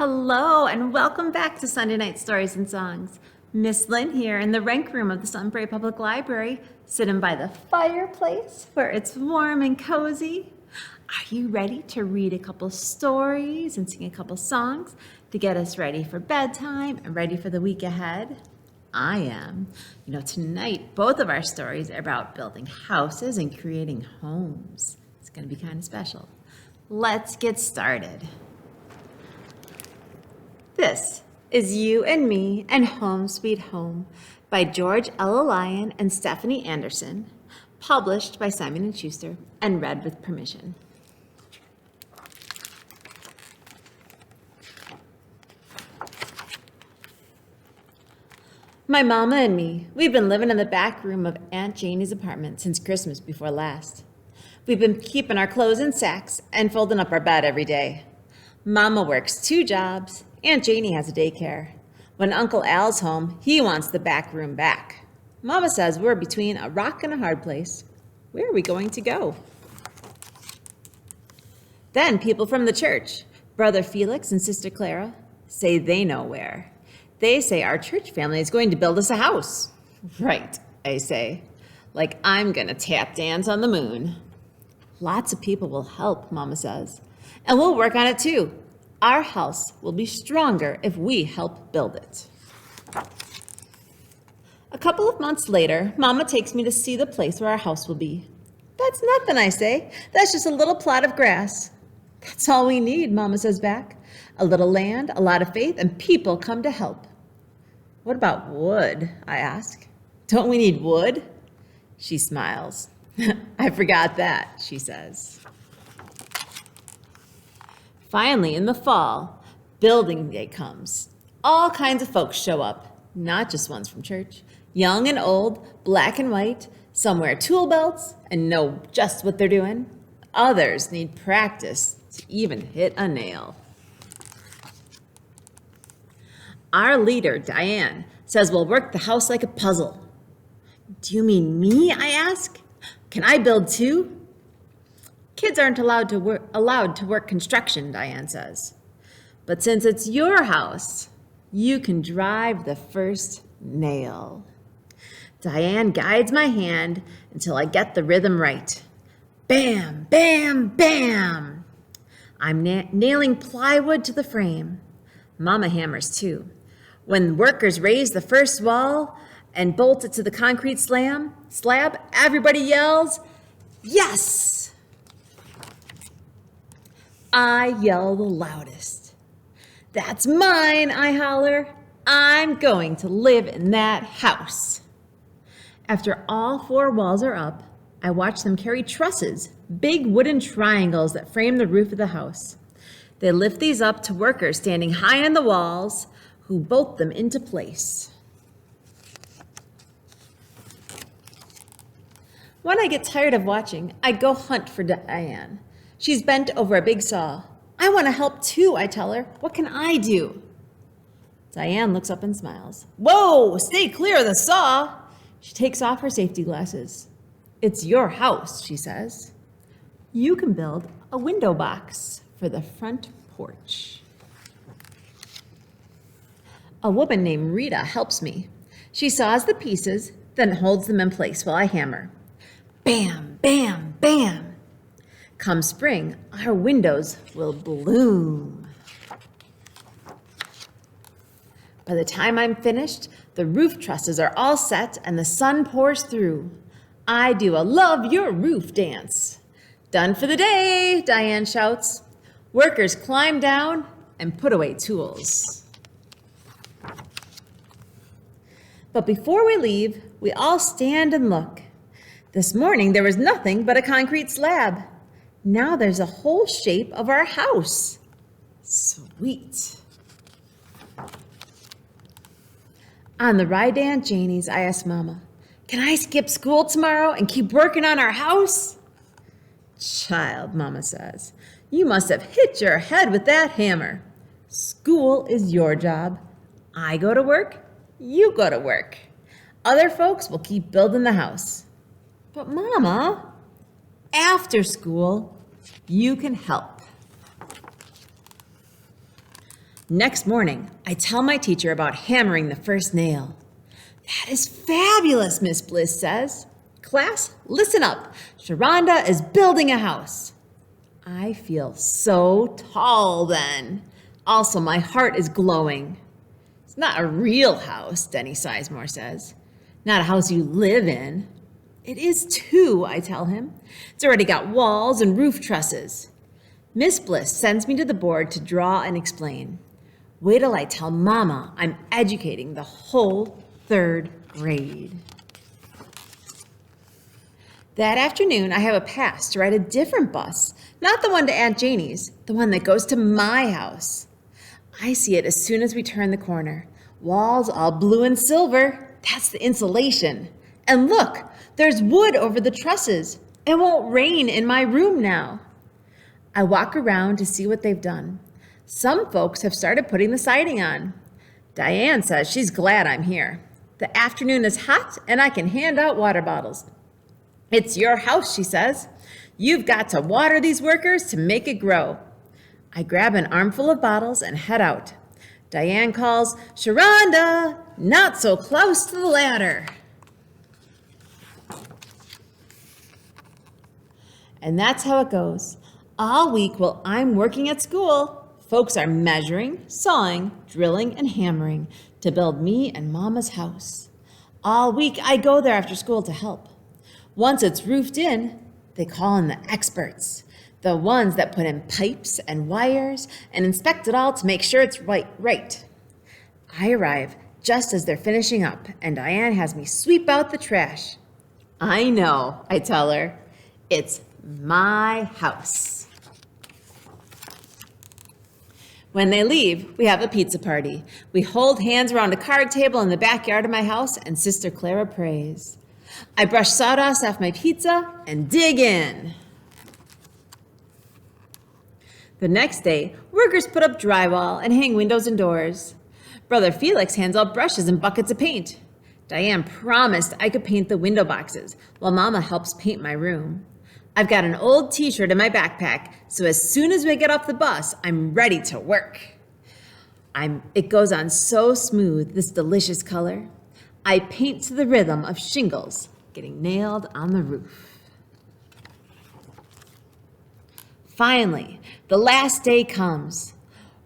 Hello and welcome back to Sunday Night Stories and Songs. Miss Lynn here in the rec room of the Prairie Public Library, sitting by the fireplace where it's warm and cozy. Are you ready to read a couple stories and sing a couple songs to get us ready for bedtime and ready for the week ahead? I am. Tonight both of our stories are about building houses and creating homes. It's going to be kind of special. Let's get started. This is You and Me and Home Sweet Home by George L. Lyon and Stephanie Anderson, published by Simon & Schuster and read with permission. My mama and me, we've been living in the back room of Aunt Janie's apartment since Christmas before last. We've been keeping our clothes in sacks and folding up our bed every day. Mama works 2 jobs. Aunt Janie has a daycare. When Uncle Al's home, he wants the back room back. Mama says we're between a rock and a hard place. Where are we going to go? Then people from the church, Brother Felix and Sister Clara, say they know where. They say our church family is going to build us a house. Right, I say, like I'm gonna tap dance on the moon. Lots of people will help, Mama says, and we'll work on it too. Our house will be stronger if we help build it. A couple of months later, Mama takes me to see the place where our house will be. That's nothing, I say. That's just a little plot of grass. That's all we need, Mama says back. A little land, a lot of faith, and people come to help. What about wood? I ask. Don't we need wood? She smiles. I forgot that, she says. Finally, in the fall, building day comes. All kinds of folks show up, not just ones from church. Young and old, black and white, some wear tool belts and know just what they're doing. Others need practice to even hit a nail. Our leader, Diane, says we'll work the house like a puzzle. Do you mean me, I ask? Can I build too? Kids aren't allowed to work construction, Diane says. But since it's your house, you can drive the first nail. Diane guides my hand until I get the rhythm right. Bam, bam, bam. I'm nailing plywood to the frame. Mama hammers too. When workers raise the first wall and bolt it to the concrete slab, everybody yells, "Yes!" I yell the loudest. That's mine, I holler. I'm going to live in that house. After all 4 walls are up, I watch them carry trusses, big wooden triangles that frame the roof of the house. They lift these up to workers standing high on the walls who bolt them into place. When I get tired of watching, I go hunt for Diane. She's bent over a big saw. I want to help too, I tell her. What can I do? Diane looks up and smiles. Whoa, stay clear of the saw. She takes off her safety glasses. It's your house, she says. You can build a window box for the front porch. A woman named Rita helps me. She saws the pieces, then holds them in place while I hammer. Bam, bam, bam. Come spring, our windows will bloom. By the time I'm finished, the roof trusses are all set and the sun pours through. I do a love your roof dance. Done for the day, Diane shouts. Workers climb down and put away tools. But before we leave, we all stand and look. This morning there was nothing but a concrete slab. Now there's a whole shape of our house. Sweet. On the ride to Aunt Janie's, I asked Mama, can I skip school tomorrow and keep working on our house? Child, Mama says, you must have hit your head with that hammer. School is your job. I go to work, you go to work. Other folks will keep building the house. But Mama, after school, you can help. Next morning, I tell my teacher about hammering the first nail. That is fabulous, Miss Bliss says. Class, listen up. Sharonda is building a house. I feel so tall then. Also, my heart is glowing. It's not a real house, Denny Sizemore says. Not a house you live in. It is too, I tell him. It's already got walls and roof trusses. Miss Bliss sends me to the board to draw and explain. Wait till I tell Mama I'm educating the whole 3rd grade. That afternoon, I have a pass to ride a different bus, not the one to Aunt Janie's, the one that goes to my house. I see it as soon as we turn the corner. Walls all blue and silver. That's the insulation. And look, there's wood over the trusses. It won't rain in my room now. I walk around to see what they've done. Some folks have started putting the siding on. Diane says she's glad I'm here. The afternoon is hot and I can hand out water bottles. It's your house, she says. You've got to water these workers to make it grow. I grab an armful of bottles and head out. Diane calls, Sharonda, not so close to the ladder. And that's how it goes. All week while I'm working at school, folks are measuring, sawing, drilling, and hammering to build me and Mama's house. All week I go there after school to help. Once it's roofed in, they call in the experts, the ones that put in pipes and wires and inspect it all to make sure it's right. I arrive just as they're finishing up, and Diane has me sweep out the trash. I know, I tell her. It's my house. When they leave, we have a pizza party. We hold hands around a card table in the backyard of my house, and Sister Clara prays. I brush sawdust off my pizza and dig in. The next day, workers put up drywall and hang windows and doors. Brother Felix hands out brushes and buckets of paint. Diane promised I could paint the window boxes while Mama helps paint my room. I've got an old t-shirt in my backpack, so as soon as we get off the bus, I'm ready to work. It goes on so smooth, this delicious color. I paint to the rhythm of shingles getting nailed on the roof. Finally, the last day comes.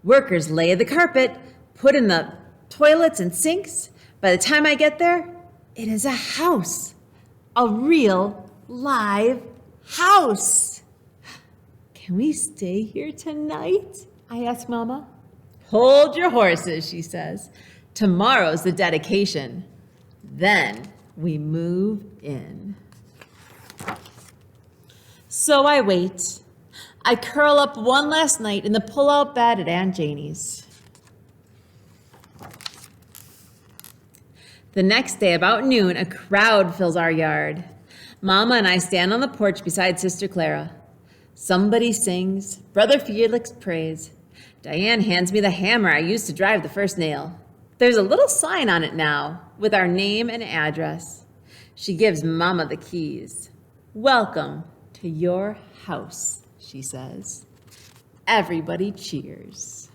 Workers lay the carpet, put in the toilets and sinks. By the time I get there, it is a house, a real live house. Can we stay here tonight? I ask Mama. Hold your horses, she says. Tomorrow's the dedication. Then we move in. So I wait. I curl up one last night in the pull-out bed at Aunt Janie's. The next day, about noon, a crowd fills our yard. Mama and I stand on the porch beside Sister Clara. Somebody sings. Brother Felix prays. Diane hands me the hammer I used to drive the first nail. There's a little sign on it now with our name and address. She gives Mama the keys. Welcome to your house, she says. Everybody cheers.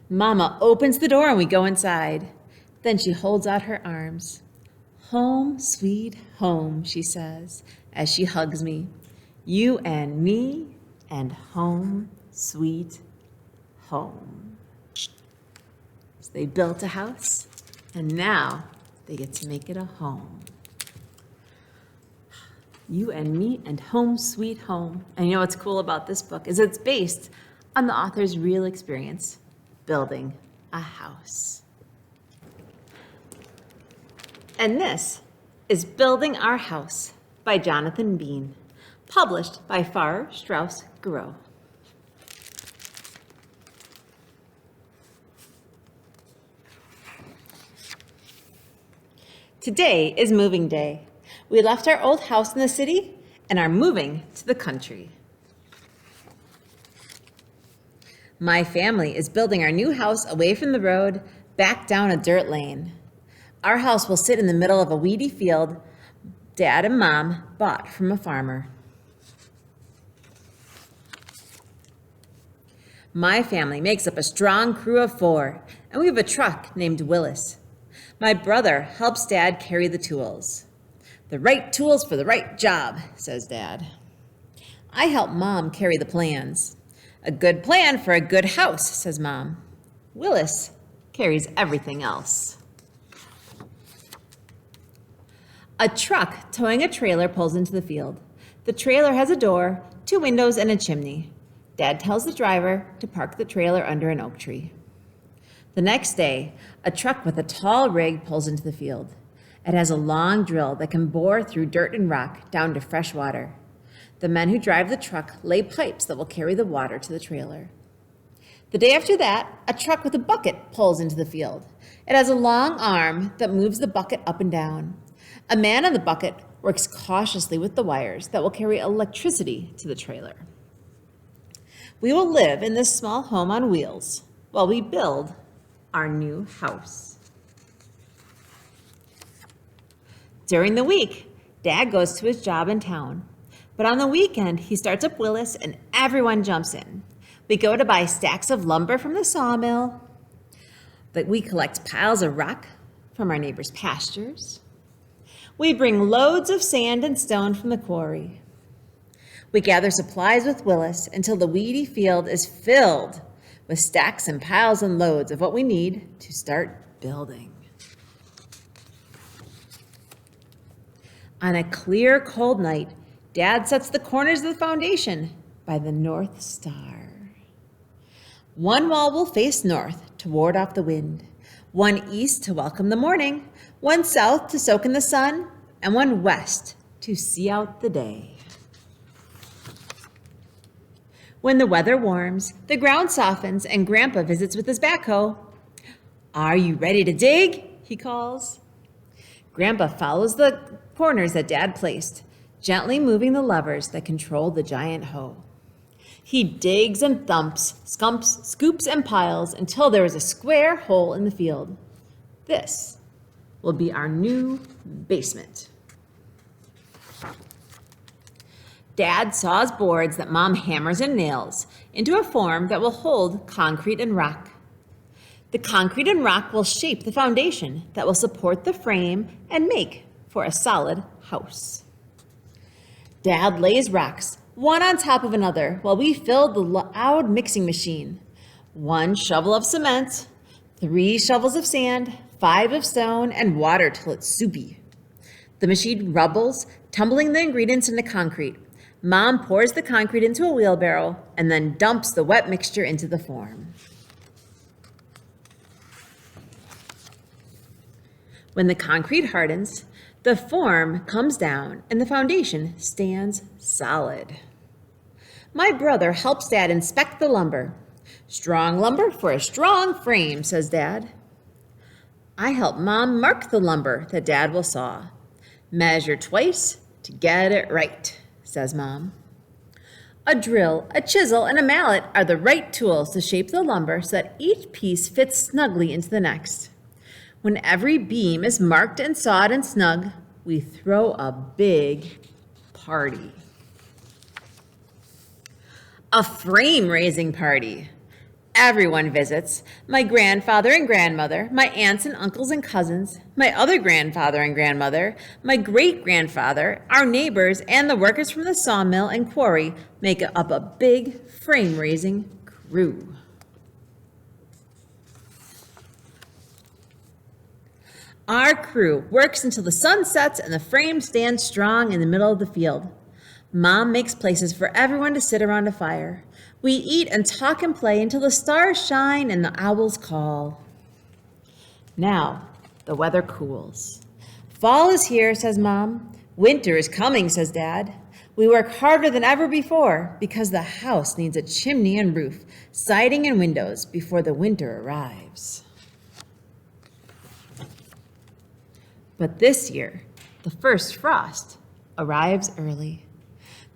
Mama opens the door and we go inside. Then she holds out her arms. Home, sweet home, she says, as she hugs me. You and me and home, sweet home. So they built a house, and now they get to make it a home. You and me and home, sweet home. And you know what's cool about this book is it's based on the author's real experience building a house. And this is Building Our House by Jonathan Bean, published by Farrar, Straus, Giroux. Today is moving day. We left our old house in the city and are moving to the country. My family is building our new house away from the road, back down a dirt lane. Our house will sit in the middle of a weedy field Dad and Mom bought from a farmer. My family makes up a strong crew of 4, and we have a truck named Willis. My brother helps Dad carry the tools. The right tools for the right job, says Dad. I help Mom carry the plans. A good plan for a good house, says Mom. Willis carries everything else. A truck towing a trailer pulls into the field. The trailer has a door, 2 windows, and a chimney. Dad tells the driver to park the trailer under an oak tree. The next day, a truck with a tall rig pulls into the field. It has a long drill that can bore through dirt and rock down to fresh water. The men who drive the truck lay pipes that will carry the water to the trailer. The day after that, a truck with a bucket pulls into the field. It has a long arm that moves the bucket up and down. A man on the bucket works cautiously with the wires that will carry electricity to the trailer. We will live in this small home on wheels while we build our new house. During the week, Dad goes to his job in town. But on the weekend, he starts up Willis and everyone jumps in. We go to buy stacks of lumber from the sawmill. But we collect piles of rock from our neighbors' pastures. We bring loads of sand and stone from the quarry. We gather supplies with Willis until the weedy field is filled with stacks and piles and loads of what we need to start building. On a clear, cold night, Dad sets the corners of the foundation by the North Star. One wall will face north to ward off the wind, one east to welcome the morning, one south to soak in the sun, and one west to see out the day. When the weather warms, the ground softens, and Grandpa visits with his backhoe. "Are you ready to dig?" he calls. Grandpa follows the corners that Dad placed, gently moving the levers that control the giant hoe. He digs and thumps, scoops and piles until there is a square hole in the field. This will be our new basement. Dad saws boards that Mom hammers and nails into a form that will hold concrete and rock. The concrete and rock will shape the foundation that will support the frame and make for a solid house. Dad lays rocks, one on top of another, while we fill the loud mixing machine. 1 shovel of cement, 3 shovels of sand, 5 of stone, and water till it's soupy. The machine rubbles, tumbling the ingredients into concrete. Mom pours the concrete into a wheelbarrow and then dumps the wet mixture into the form. When the concrete hardens, the form comes down and the foundation stands solid. My brother helps Dad inspect the lumber. "Strong lumber for a strong frame," says Dad. I help Mom mark the lumber that Dad will saw. "Measure twice to get it right," says Mom. A drill, a chisel, and a mallet are the right tools to shape the lumber so that each piece fits snugly into the next. When every beam is marked and sawed and snug, we throw a big party. A frame-raising party. Everyone visits. My grandfather and grandmother, my aunts and uncles and cousins, my other grandfather and grandmother, my great-grandfather, our neighbors, and the workers from the sawmill and quarry make up a big frame-raising crew. Our crew works until the sun sets and the frame stands strong in the middle of the field. Mom makes places for everyone to sit around a fire. We eat and talk and play until the stars shine and the owls call. Now, the weather cools. "Fall is here," says Mom. "Winter is coming," says Dad. We work harder than ever before because the house needs a chimney and roof, siding and windows before the winter arrives. But this year, the first frost arrives early.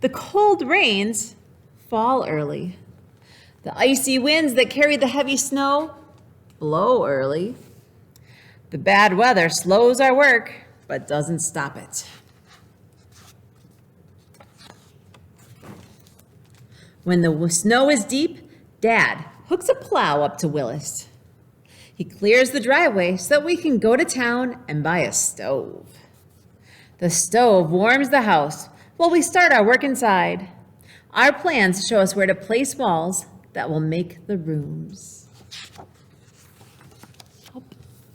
The cold rains fall early. The icy winds that carry the heavy snow blow early. The bad weather slows our work, but doesn't stop it. When the snow is deep, Dad hooks a plow up to Willis. He clears the driveway so that we can go to town and buy a stove. The stove warms the house while we start our work inside. Our plans show us where to place walls that will make the rooms. Oh,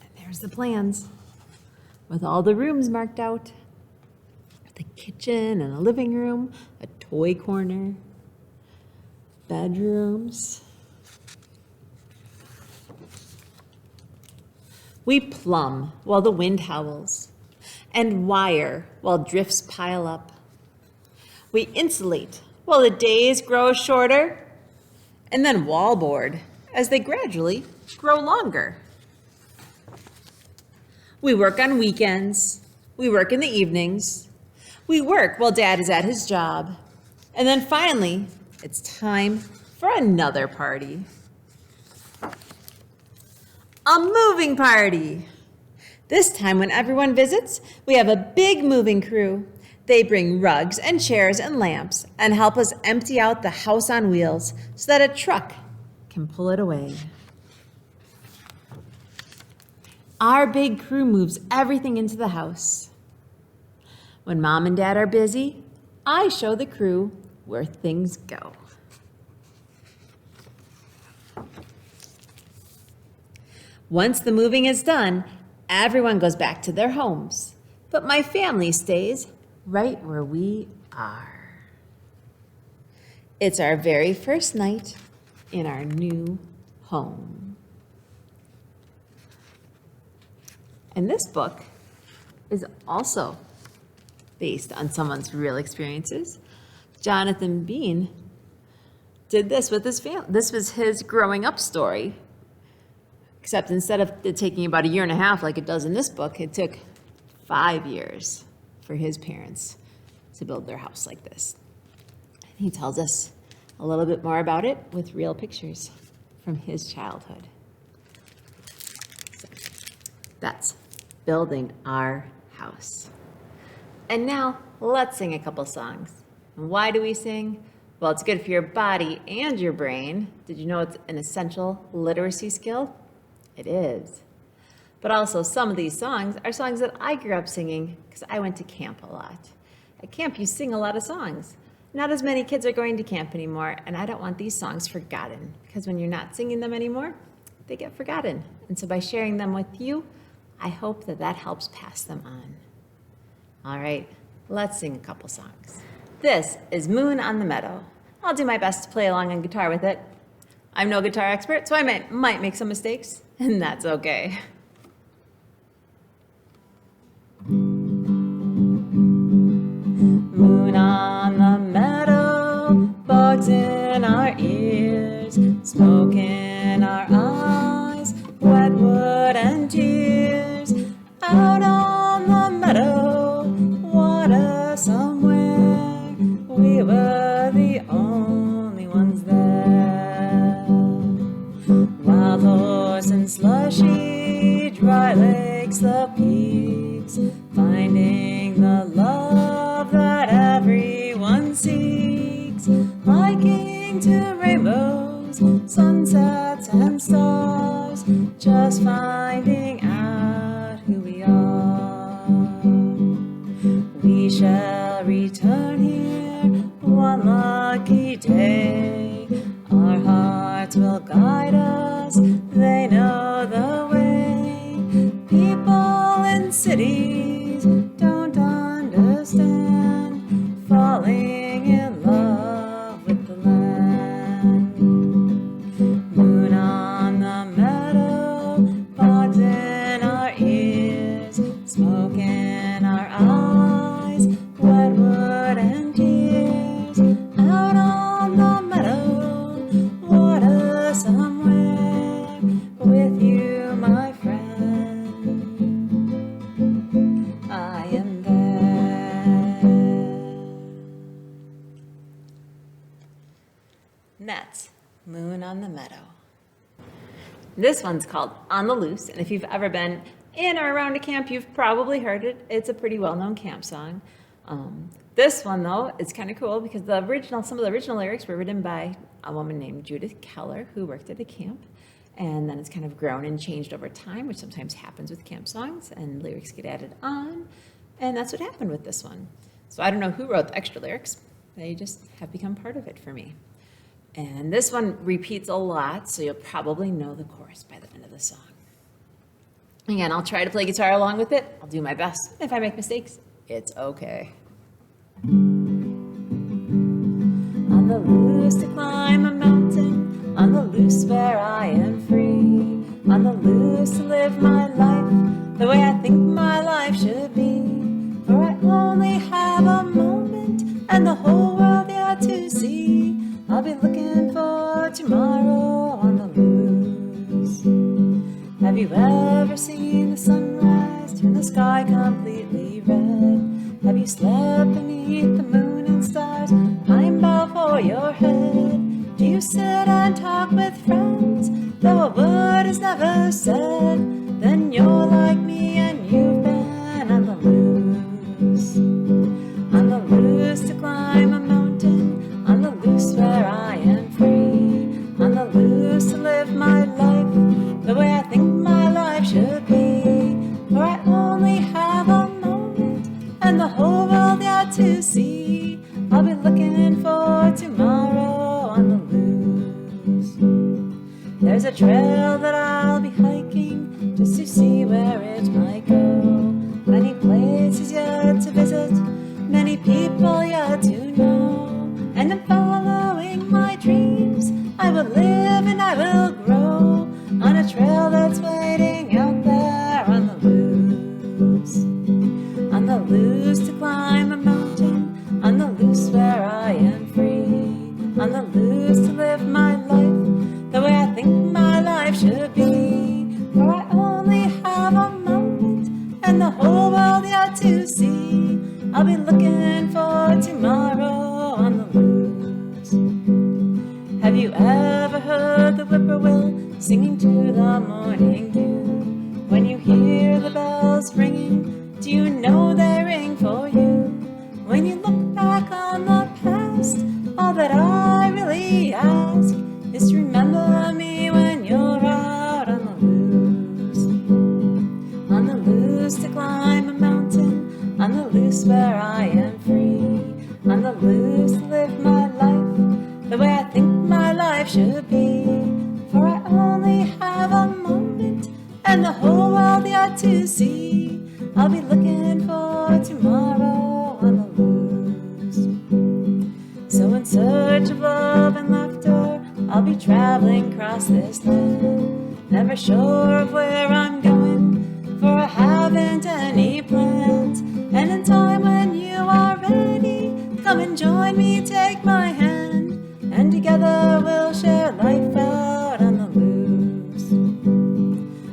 and there's the plans with all the rooms marked out. The kitchen and a living room, a toy corner, bedrooms. We plumb while the wind howls and wire while drifts pile up. We insulate while the days grow shorter and then wallboard as they gradually grow longer. We work on weekends. We work in the evenings. We work while Dad is at his job. And then finally, it's time for another party. A moving party. This time when everyone visits, we have a big moving crew. They bring rugs and chairs and lamps and help us empty out the house on wheels so that a truck can pull it away. Our big crew moves everything into the house. When Mom and Dad are busy, I show the crew where things go. Once the moving is done, everyone goes back to their homes, but my family stays right where we are. It's our very first night in our new home. And this book is also based on someone's real experiences. Jonathan Bean did this with his family. This was his growing up story. Except instead of it taking about 1.5 years like it does in this book, it took 5 years for his parents to build their house like this. And he tells us a little bit more about it with real pictures from his childhood. So that's building our house. And now let's sing a couple songs. And why do we sing? Well, it's good for your body and your brain. Did you know it's an essential literacy skill? It is. But also some of these songs are songs that I grew up singing because I went to camp a lot. At camp, you sing a lot of songs. Not as many kids are going to camp anymore, and I don't want these songs forgotten because when you're not singing them anymore, they get forgotten. And so by sharing them with you, I hope that that helps pass them on. All right, let's sing a couple songs. This is Moon on the Meadow. I'll do my best to play along on guitar with it. I'm no guitar expert, so I might make some mistakes, and that's okay. Moon on the meadow, bugs in our ears, smoke in our eyes, wet wood and tears. Out on the meadow, water somewhere, we were the only ones there. Wild horse and slushy, dry lakes, the peaks, finding the love that everyone seeks, liking to rainbows, sunsets and stars, just finding out who we are. We shall return here one lucky day, our hearts will guide us, they know the way. People in cities don't understand, falling in love with the land. Moon on the meadow, bugs in our ears, smoke in our eyes, wet wood and tears. Out on the meadow, water somewhere, with you, my friend, I am there. And that's Moon on the Meadow. This one's called On the Loose, and if you've ever been in or around a camp, you've probably heard it. It's a pretty well-known camp song. This one, though, is kind of cool because some of the original lyrics were written by a woman named Judith Keller who worked at a camp. And then it's kind of grown and changed over time, which sometimes happens with camp songs, and lyrics get added on. And that's what happened with this one. So I don't know who wrote the extra lyrics. They just have become part of it for me. And this one repeats a lot, so you'll probably know the chorus by the end of the song. Again, I'll try to play guitar along with it. I'll do my best. If I make mistakes, it's okay. On the loose to climb a mountain, on the loose where I am free, on the loose to live my life the way I think my life should be. For I only have a moment and the whole world yet to see. I'll be looking for tomorrow on the loose. Have you ever seen the sunrise turn the sky completely red? Have you slept beneath the moon and stars high above for your head? Do you sit and talk with friends, though a word is never said? Then you're like me and you've been on the loose. On the loose to climb a mountain, on the loose where I am free, on the loose to live my life the way I think my life should be. For I only have a moment and the whole world yet to see. I'll be looking for tomorrow on the loose. There's a trail that I'll be hiking just to see where it might go. Many places yet to visit, many people yet to know. And I'm following my dreams. I will live and I will grow on a trail that's waiting out there on the loose. On the loose to climb a mountain, on the loose where I am free, on the loose to live my life the way I think my life should be. For I only have a moment and the whole world yet to see. I'll be looking for tomorrow on the loose. Have you ever heard the whippoorwill singing to the morning dew? When you hear the bells ringing, do you know they ring for you? When you look back on the past, all that I really ask is to remember me when you're out on the loose. On the loose to climb a mountain, on the loose where I am free, on the loose to live my life the way I think my life should be. For I only have a moment and the whole world yet to see. I'll be looking for tomorrow on the loose. So in search of love and laughter, I'll be traveling across this land, never sure of where I'm going, for I haven't any plans. And in time when you are ready, come and join me, take my hand, and together we'll share life out on the loose.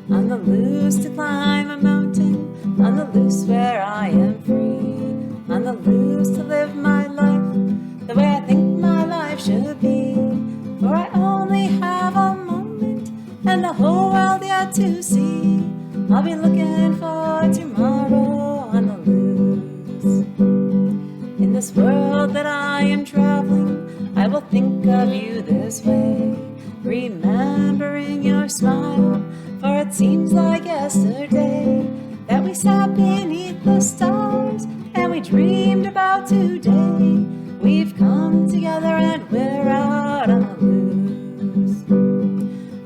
On the loose to climb a mountain, on the loose where I am free, on the loose to live my life the way I think my life should be. For I only have a moment and the whole world yet to see. I'll be looking for tomorrow on the loose. In this world that I am traveling, I will think of you this way, remembering your smile, for it seems like yesterday that we sat beneath the stars and we dreamed about today. We've come together and we're out on the loose.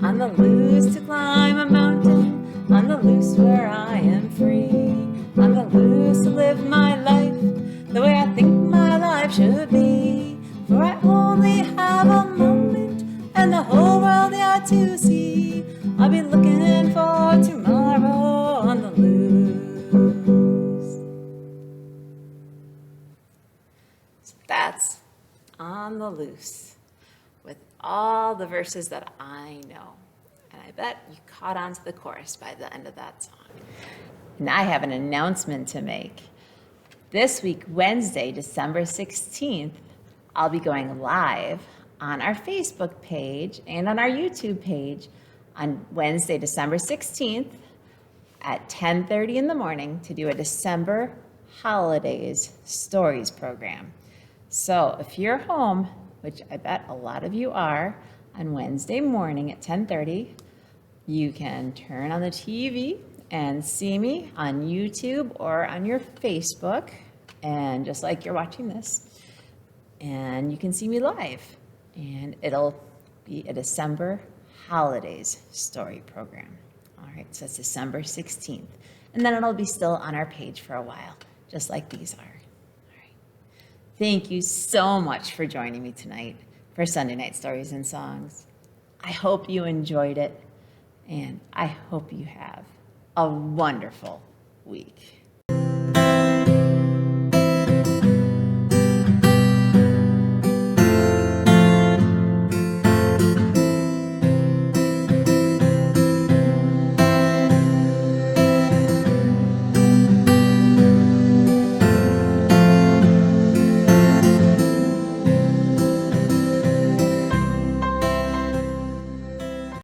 On the loose to climb a mountain, on the loose where I am free, on the loose to live my life the way I think my life should be. For I only have a moment and the whole world yet to see. I'll be looking for tomorrow on the loose. So that's On the Loose, with all the verses that I know. And I bet you caught on to the chorus by the end of that song. And I have an announcement to make. This week, Wednesday, December 16th, I'll be going live on our Facebook page and on our YouTube page on Wednesday, December 16th at 10:30 in the morning to do a December Holidays Stories program. So if you're home, which I bet a lot of you are, on Wednesday morning at 10:30, you can turn on the TV and see me on YouTube or on your Facebook, and just like you're watching this, and you can see me live, and it'll be a December Holidays Story program. All right, so it's December 16th, and then it'll be still on our page for a while, just like these are. All right. Thank you so much for joining me tonight for Sunday Night Stories and Songs. I hope you enjoyed it, and I hope you have a wonderful week.